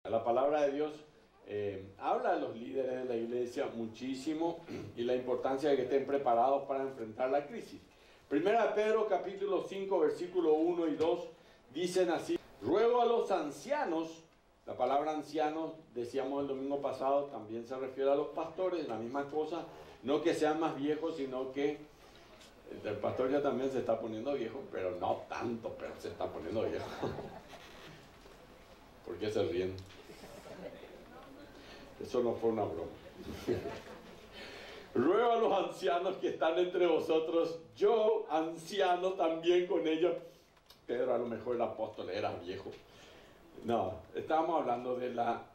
La palabra de Dios habla a los líderes de la iglesia muchísimo y la importancia de que estén preparados para enfrentar la crisis. Primera de Pedro capítulo 5 versículo 1 y 2 dicen así: ruego a los ancianos. La palabra ancianos, decíamos el domingo pasado, también se refiere a los pastores, la misma cosa, no que sean más viejos, sino que el pastor ya también se está poniendo viejo, pero no tanto, pero se está poniendo viejo. ¿Por qué se ríen? Eso no fue una broma. Ruego a los ancianos que están entre vosotros, yo anciano también con ellos. Pedro, a lo mejor el apóstol era viejo. No, estábamos hablando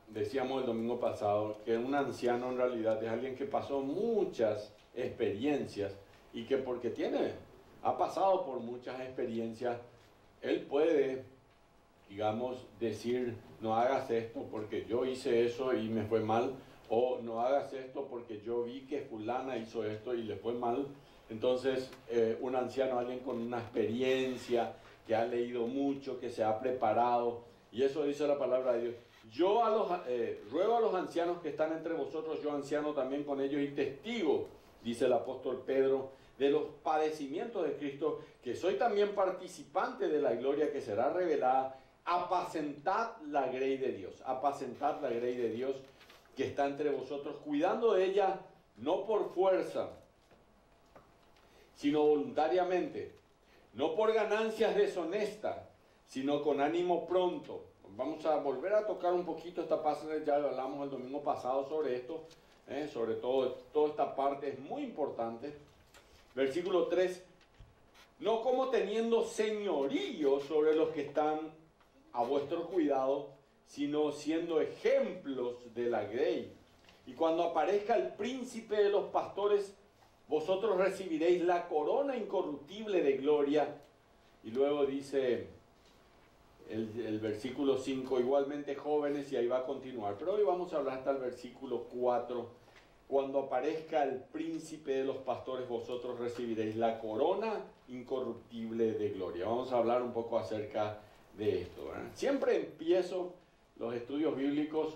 decíamos el domingo pasado, que un anciano en realidad es alguien que pasó muchas experiencias y que porque ha pasado por muchas experiencias, él puede, digamos, decir, no hagas esto porque yo hice eso y me fue mal, o no hagas esto porque yo vi que fulana hizo esto y le fue mal. Entonces, un anciano, alguien con una experiencia, que ha leído mucho, que se ha preparado, y eso dice la palabra de Dios. Yo ruego a los ancianos que están entre vosotros, yo anciano también con ellos y testigo, dice el apóstol Pedro, de los padecimientos de Cristo, que soy también participante de la gloria que será revelada. Apacentad la grey de Dios, apacentad la grey de Dios que está entre vosotros, cuidando de ella no por fuerza, sino voluntariamente, no por ganancias deshonestas, sino con ánimo pronto. Vamos a volver a tocar un poquito esta parte, ya lo hablamos el domingo pasado sobre esto, sobre todo, toda esta parte es muy importante. Versículo 3, no como teniendo señorío sobre los que están a vuestro cuidado, sino siendo ejemplos de la grey. Y cuando aparezca el príncipe de los pastores, vosotros recibiréis la corona incorruptible de gloria. Y luego dice el versículo 5, igualmente jóvenes, y ahí va a continuar. Pero hoy vamos a hablar hasta el versículo 4. Cuando aparezca el príncipe de los pastores, vosotros recibiréis la corona incorruptible de gloria. Vamos a hablar un poco acerca de esto, ¿verdad? Siempre empiezo los estudios bíblicos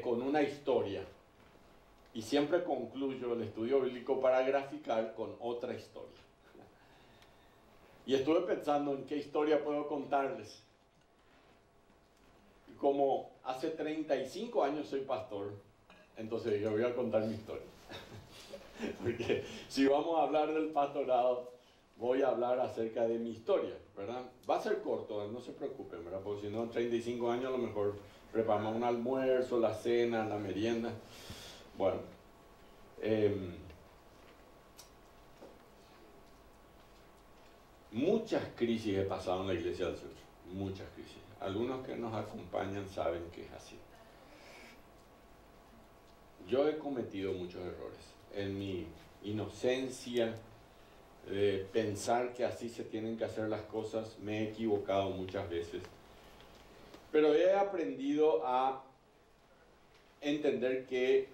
con una historia. Y siempre concluyo el estudio bíblico para graficar con otra historia. Y estuve pensando en qué historia puedo contarles. Como hace 35 años soy pastor, entonces yo voy a contar mi historia. Porque si vamos a hablar del pastorado, voy a hablar acerca de mi historia, ¿verdad? Va a ser corto, no se preocupen, ¿verdad? Porque si no, en 35 años a lo mejor preparamos un almuerzo, la cena, la merienda. Bueno, muchas crisis he pasado en la iglesia del sur, muchas crisis. Algunos que nos acompañan saben que es así. Yo he cometido muchos errores en mi inocencia de pensar que así se tienen que hacer las cosas. Me he equivocado muchas veces, pero he aprendido a entender que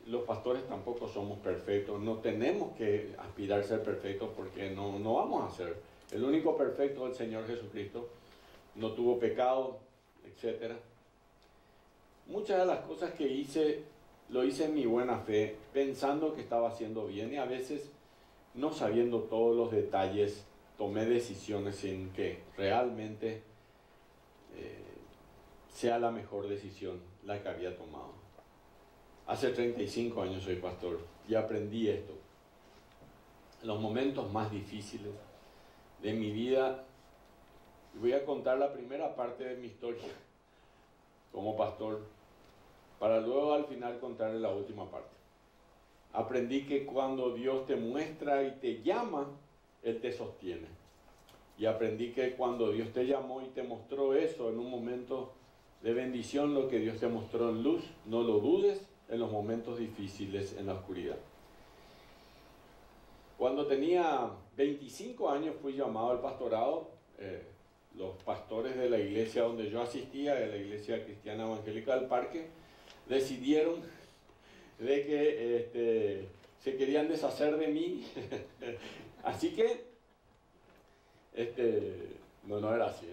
los pastores tampoco somos perfectos, no tenemos que aspirar a ser perfectos porque no vamos a ser. El único perfecto es el Señor Jesucristo, no tuvo pecado, etc. Muchas de las cosas que hice, lo hice en mi buena fe, pensando que estaba haciendo bien, y a veces, no sabiendo todos los detalles, tomé decisiones sin que realmente sea la mejor decisión la que había tomado. Hace 35 años soy pastor y aprendí esto. En los momentos más difíciles de mi vida, voy a contar la primera parte de mi historia como pastor, para luego al final contarle la última parte. Aprendí que cuando Dios te muestra y te llama, Él te sostiene. Y aprendí que cuando Dios te llamó y te mostró eso en un momento de bendición, lo que Dios te mostró en luz, no lo dudes en los momentos difíciles, en la oscuridad. Cuando tenía 25 años fui llamado al pastorado. Los pastores de la iglesia donde yo asistía, de la iglesia cristiana evangélica del Parque, decidieron de que se querían deshacer de mí. Así que no era así,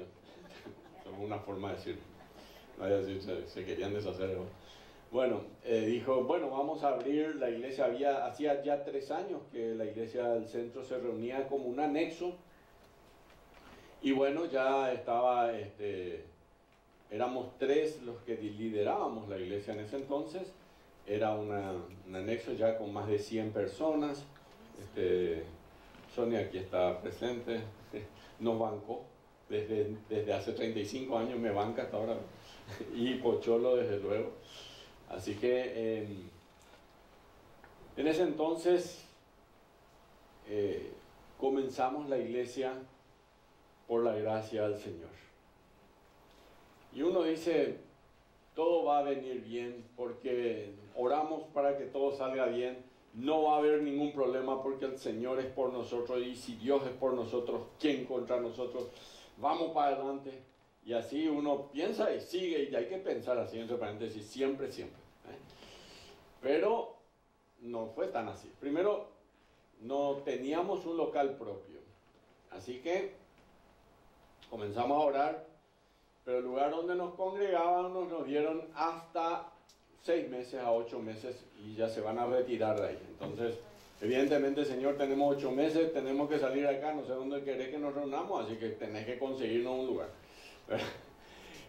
¿no? Solo una forma de decir. No voy a decir, se querían deshacer. ¿No? Bueno, dijo, bueno, vamos a abrir la iglesia. Hacía ya 3 años que la iglesia del centro se reunía como un anexo. Y bueno, ya estaba, éramos 3 los que liderábamos la iglesia en ese entonces. Era un anexo ya con más de 100 personas. Sonia aquí está presente, nos bancó. Desde hace 35 años me banca hasta ahora. Y Pocholo, desde luego. Así que en ese entonces comenzamos la iglesia por la gracia del Señor. Y uno dice, todo va a venir bien porque oramos para que todo salga bien. No va a haber ningún problema porque el Señor es por nosotros y si Dios es por nosotros, ¿quién contra nosotros? Vamos para adelante. Y así uno piensa y sigue, y hay que pensar así, entre paréntesis, siempre. Pero no fue tan así. Primero, no teníamos un local propio. Así que comenzamos a orar, pero el lugar donde nos congregábamos nos dieron hasta 6 meses a 8 meses y ya se van a retirar de ahí. Entonces, evidentemente, Señor, tenemos 8 meses, tenemos que salir acá, no sé dónde querés que nos reunamos, así que tenés que conseguirnos un lugar.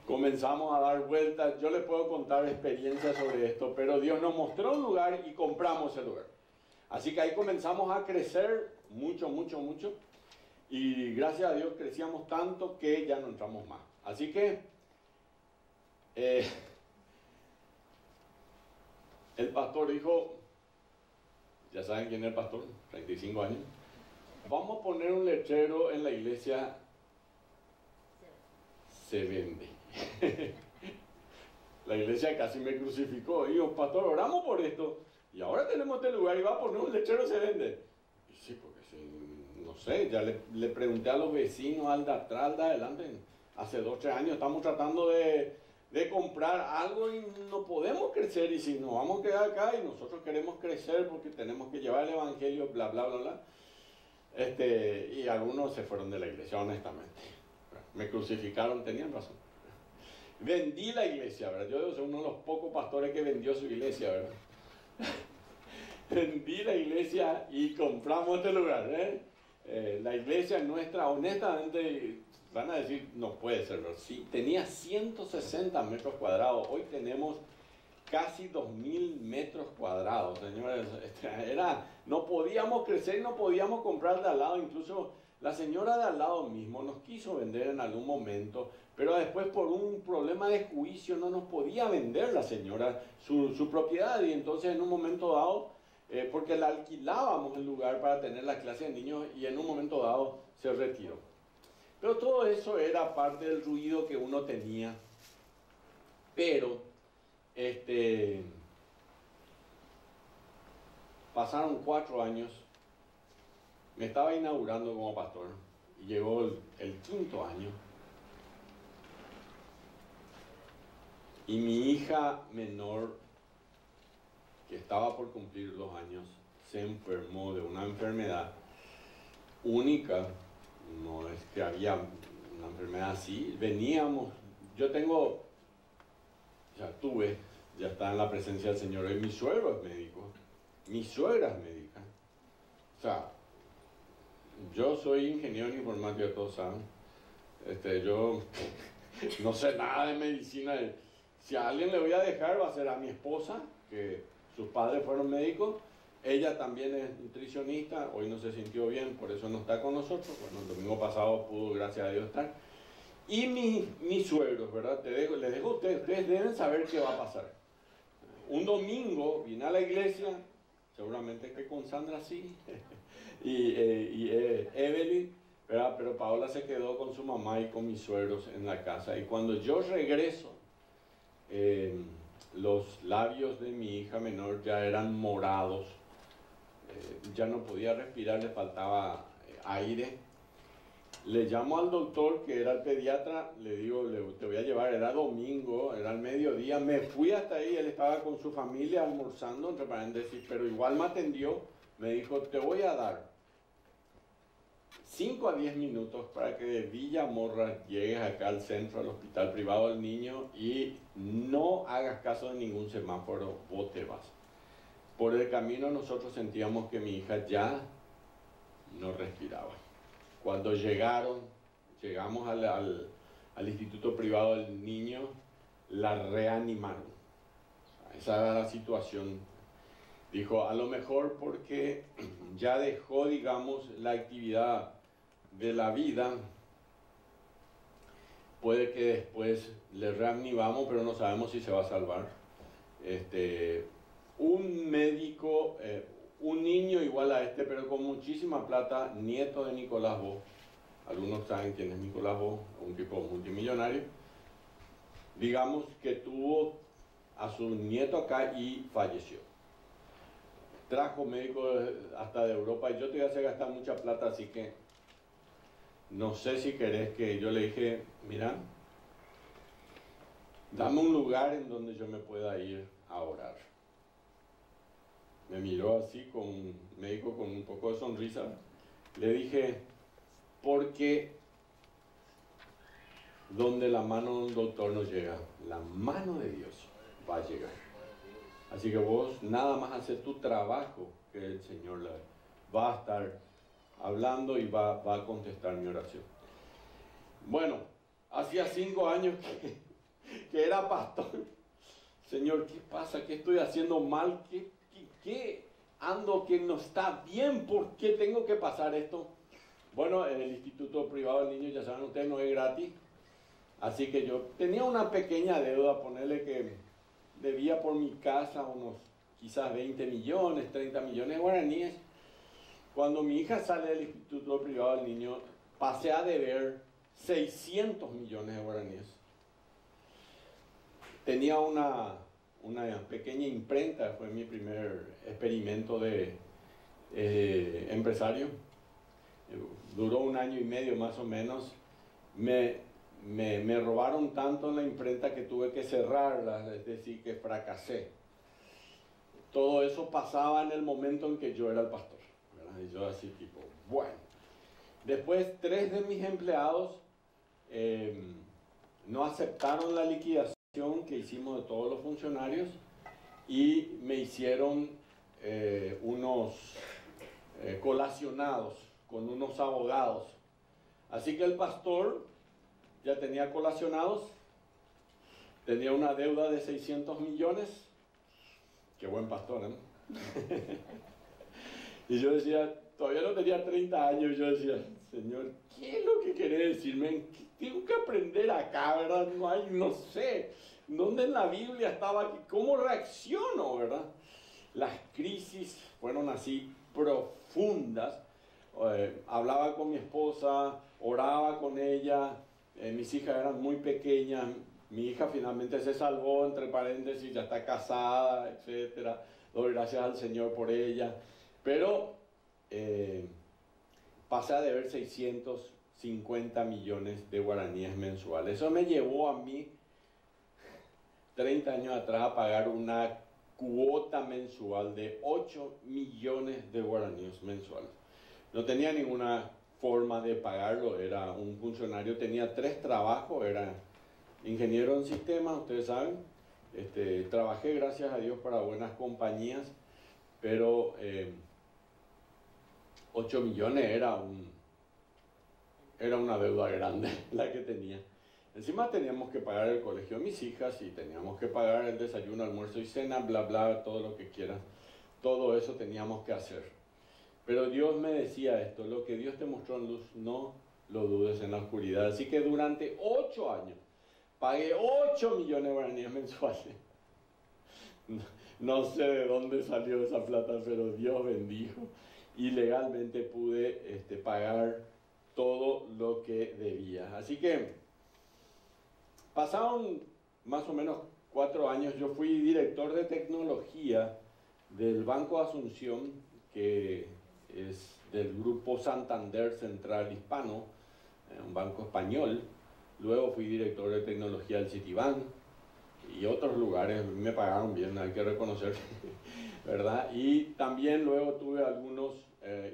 Comenzamos a dar vueltas, yo les puedo contar experiencias sobre esto, pero Dios nos mostró un lugar y compramos el lugar. Así que ahí comenzamos a crecer mucho, y gracias a Dios crecíamos tanto que ya no entramos más. Así que el pastor dijo, ya saben quién es el pastor, 35 años, vamos a poner un letrero en la iglesia, se vende. La iglesia casi me crucificó. Y yo, pastor, oramos por esto y ahora tenemos este lugar y va a poner un letrero, se vende. Y sí, porque no sé, ya le pregunté a los vecinos, al de atrás, al de adelante, hace 2 o 3 años estamos tratando de comprar algo y no podemos crecer, y si nos vamos a quedar acá y nosotros queremos crecer porque tenemos que llevar el evangelio, bla, bla, bla, bla. Y algunos se fueron de la iglesia, honestamente. Me crucificaron, tenían razón. Vendí la iglesia, ¿verdad? Yo soy uno de los pocos pastores que vendió su iglesia, ¿verdad? Vendí la iglesia y compramos este lugar, la iglesia nuestra, honestamente, van a decir, no puede ser, ¿verdad? Sí, tenía 160 metros cuadrados, hoy tenemos casi 2.000 metros cuadrados, señores. No podíamos crecer, no podíamos comprar de al lado. Incluso la señora de al lado mismo nos quiso vender en algún momento, pero después por un problema de juicio no nos podía vender la señora su propiedad, y entonces en un momento dado, porque la alquilábamos el lugar para tener la clase de niños, y en un momento dado se retiró. Pero todo eso era parte del ruido que uno tenía. Pero pasaron 4 años, me estaba inaugurando como pastor y llegó el 5.º año y mi hija menor, que estaba por cumplir 2 años, se enfermó de una enfermedad única. No es que había una enfermedad así, ya está en la presencia del Señor, y mi suegro es médico, mi suegra es médica. O sea, yo soy ingeniero en informática, todos saben. Yo no sé nada de medicina. Si a alguien le voy a dejar, va a ser a mi esposa, que sus padres fueron médicos. Ella también es nutricionista, hoy no se sintió bien, por eso no está con nosotros. Bueno, el domingo pasado pudo, gracias a Dios, estar. Y mis suegros, ¿verdad? Les dejo a ustedes deben saber qué va a pasar. Un domingo vine a la iglesia, seguramente que con Sandra sí, y Evelyn, ¿verdad? Pero Paola se quedó con su mamá y con mis suegros en la casa. Y cuando yo regreso, los labios de mi hija menor ya eran morados, ya no podía respirar, le faltaba aire. Le llamo al doctor, que era el pediatra, le digo, te voy a llevar, era domingo, era al mediodía, me fui hasta ahí, él estaba con su familia almorzando, entre paréntesis, pero igual me atendió, me dijo, te voy a dar 5 a 10 minutos para que de Villa Morra llegues acá al centro, al hospital privado del niño, y no hagas caso de ningún semáforo, vos te vas. Por el camino nosotros sentíamos que mi hija ya no respiraba. Cuando llegamos al instituto privado del niño, la reanimaron. Esa era la situación. Dijo, a lo mejor porque ya dejó, digamos, la actividad de la vida, puede que después le reanimamos, pero no sabemos si se va a salvar. Un médico, un niño igual a este, pero con muchísima plata, nieto de Nicolás Bo. Algunos saben quién es Nicolás Bo, un tipo multimillonario. Digamos que tuvo a su nieto acá y falleció. Trajo médicos hasta de Europa y yo te voy a hacer gastar mucha plata, así que no sé si querés que... Yo le dije, mira, dame un lugar en donde yo me pueda ir a orar. Me miró así, me dijo con un poco de sonrisa. Le dije, porque donde la mano de un doctor no llega, la mano de Dios va a llegar. Así que vos nada más haces tu trabajo, que el Señor va a estar hablando y va a contestar mi oración. Bueno, hacía 5 años que era pastor. Señor, ¿qué pasa? ¿Qué estoy haciendo mal? ¿Qué ando que no está bien? ¿Por qué tengo que pasar esto? Bueno, en el instituto privado del niño, ya saben ustedes, no es gratis. Así que yo tenía una pequeña deuda, ponerle que debía por mi casa unos quizás 20 millones, 30 millones de guaraníes. Cuando mi hija sale del instituto privado del niño, pasé a deber 600 millones de guaraníes. Tenía una pequeña imprenta, fue mi primer experimento de empresario. Duró 1 año y medio más o menos. Me robaron tanto en la imprenta que tuve que cerrarla, es decir, que fracasé. Todo eso pasaba en el momento en que yo era el pastor, ¿verdad? Y yo así tipo, bueno. Después 3 de mis empleados no aceptaron la liquidación que hicimos de todos los funcionarios y me hicieron unos colacionados con unos abogados. Así que el pastor ya tenía colacionados, tenía una deuda de 600 millones. Qué buen pastor, ¿eh? Y yo decía, todavía no tenía 30 años, yo decía, Señor, ¿qué es lo que querés decirme? Tengo que aprender acá, ¿verdad? No sé, ¿dónde en la Biblia estaba aquí? ¿Cómo reacciono, verdad? Las crisis fueron así profundas. Hablaba con mi esposa, oraba con ella, mis hijas eran muy pequeñas, mi hija finalmente se salvó, entre paréntesis, ya está casada, etc. Doy gracias al Señor por ella, pero pasé a deber 650 millones de guaraníes mensuales. Eso me llevó a mí, 30 años atrás, a pagar una cuota mensual de 8 millones de guaraníes mensuales. No tenía ninguna forma de pagarlo, era un funcionario, tenía 3 trabajos, era ingeniero en sistemas, ustedes saben. Trabajé, gracias a Dios, para buenas compañías, pero 8 millones era una deuda grande la que tenía. Encima teníamos que pagar el colegio de mis hijas y teníamos que pagar el desayuno, almuerzo y cena, bla, bla, todo lo que quieran. Todo eso teníamos que hacer. Pero Dios me decía esto, lo que Dios te mostró en luz, no lo dudes en la oscuridad. Así que durante 8 años pagué 8 millones de guaraníes mensuales. No sé de dónde salió esa plata, pero Dios bendijo. Y legalmente pude pagar todo lo que debía. Así que pasaron más o menos 4 años. Yo fui director de tecnología del Banco Asunción, que es del Grupo Santander Central Hispano, un banco español. Luego fui director de tecnología del Citibank y otros lugares. Me pagaron bien, hay que reconocer, ¿verdad? Y también luego tuve algunos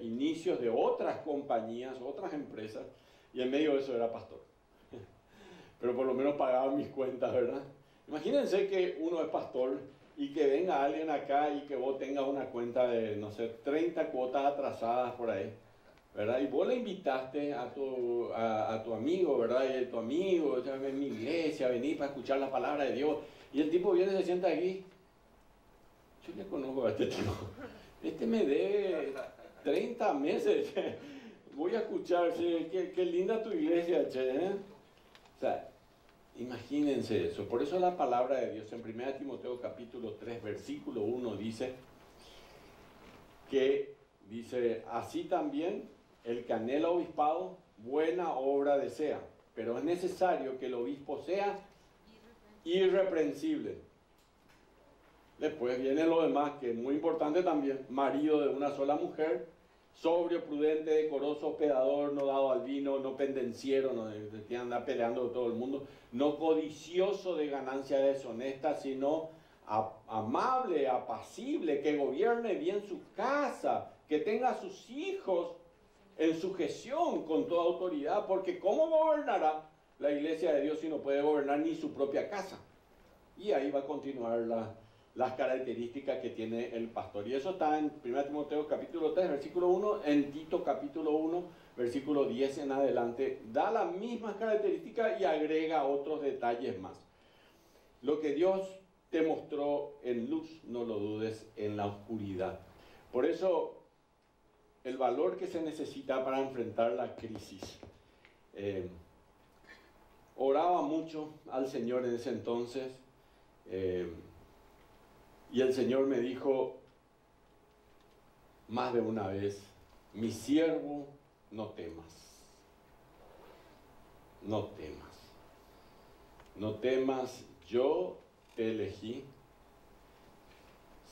inicios de otras compañías, otras empresas, y en medio de eso era pastor. Pero por lo menos pagaba mis cuentas, ¿verdad? Imagínense que uno es pastor y que venga alguien acá y que vos tengas una cuenta de, no sé, 30 cuotas atrasadas por ahí, ¿verdad? Y vos le invitaste a tu amigo, ¿verdad? Y tu amigo, ya ven mi iglesia, vení para escuchar la palabra de Dios. Y el tipo viene y se sienta aquí. Yo le conozco a este tipo. Este me debe 30 meses. Voy a escuchar, che, qué linda tu iglesia, che, ¿eh? O sea, imagínense eso. Por eso la palabra de Dios en 1 Timoteo capítulo 3, versículo 1 dice, así también el que anhela obispado, buena obra desea, pero es necesario que el obispo sea irreprensible. Después viene lo demás, que es muy importante también, marido de una sola mujer, sobrio, prudente, decoroso, hospedador, no dado al vino, no pendenciero, no que anda peleando con todo el mundo, no codicioso de ganancia deshonesta, sino amable, apacible, que gobierne bien su casa, que tenga a sus hijos en sujeción con toda autoridad, porque ¿cómo gobernará la iglesia de Dios si no puede gobernar ni su propia casa? Y ahí va a continuar las características que tiene el pastor. Y eso está en 1 Timoteo capítulo 3, versículo 1, en Tito capítulo 1, versículo 10 en adelante. Da las mismas características y agrega otros detalles más. Lo que Dios te mostró en luz, no lo dudes en la oscuridad. Por eso, el valor que se necesita para enfrentar la crisis. Oraba mucho al Señor en ese entonces. Y el Señor me dijo más de una vez, mi siervo, no temas. No temas. No temas, yo te elegí.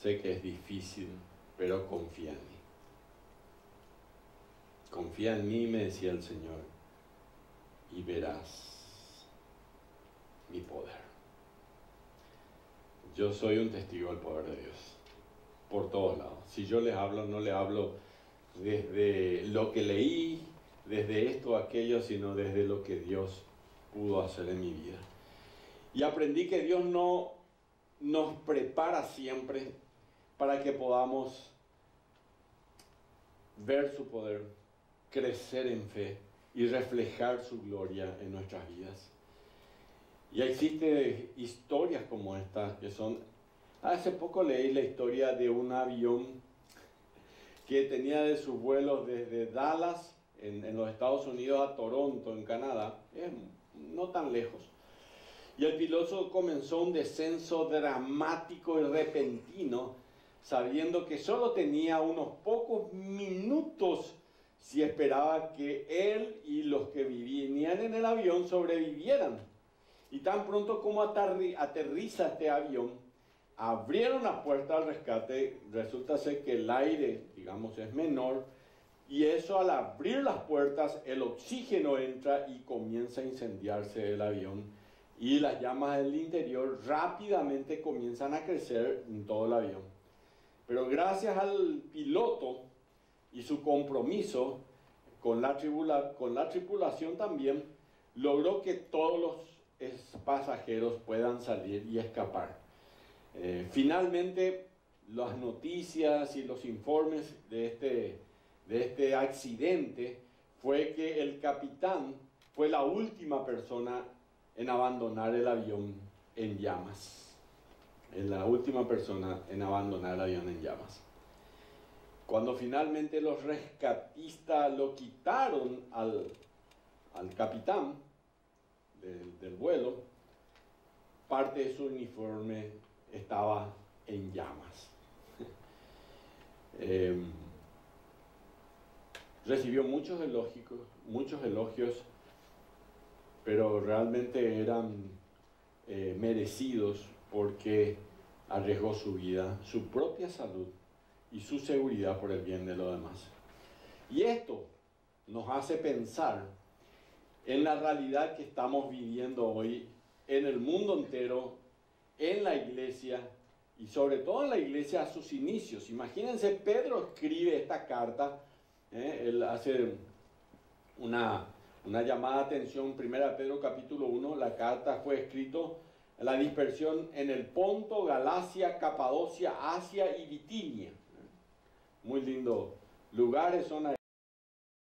Sé que es difícil, pero confía en mí. Confía en mí, me decía el Señor, y verás mi poder. Yo soy un testigo del poder de Dios, por todos lados. Si yo les hablo, no les hablo desde lo que leí, desde esto o aquello, sino desde lo que Dios pudo hacer en mi vida. Y aprendí que Dios no nos prepara siempre para que podamos ver su poder, crecer en fe y reflejar su gloria en nuestras vidas. Y existen historias como estas que son... Hace poco leí la historia de un avión que tenía de sus vuelos desde Dallas, en los Estados Unidos, a Toronto, en Canadá, no tan lejos. Y el piloto comenzó un descenso dramático y repentino, sabiendo que solo tenía unos pocos minutos si esperaba que él y los que vivían en el avión sobrevivieran. Y tan pronto como aterriza este avión, abrieron la puerta al rescate. Resulta ser que el aire, digamos, es menor, y eso, al abrir las puertas, el oxígeno entra y comienza a incendiarse el avión, y las llamas del interior rápidamente comienzan a crecer en todo el avión. Pero gracias al piloto y su compromiso con la tripulación también, logró que todos los pasajeros puedan salir y escapar. Finalmente, las noticias y los informes de este accidente fue que el capitán fue la última persona en abandonar el avión en llamas. Es la última persona en abandonar el avión en llamas. Cuando finalmente los rescatistas lo quitaron al capitán del vuelo, parte de su uniforme estaba en llamas. Recibió muchos elogios, pero realmente eran merecidos, porque arriesgó su vida, su propia salud y su seguridad por el bien de los demás. Y esto nos hace pensar en la realidad que estamos viviendo hoy en el mundo entero, en la iglesia, y sobre todo en la iglesia a sus inicios. Imagínense, Pedro escribe esta carta Él hace una llamada de atención. 1 Pedro capítulo 1, la carta fue escrito la dispersión en el Ponto, Galacia, Capadocia, Asia y Bitinia. Muy lindos lugares son ahí.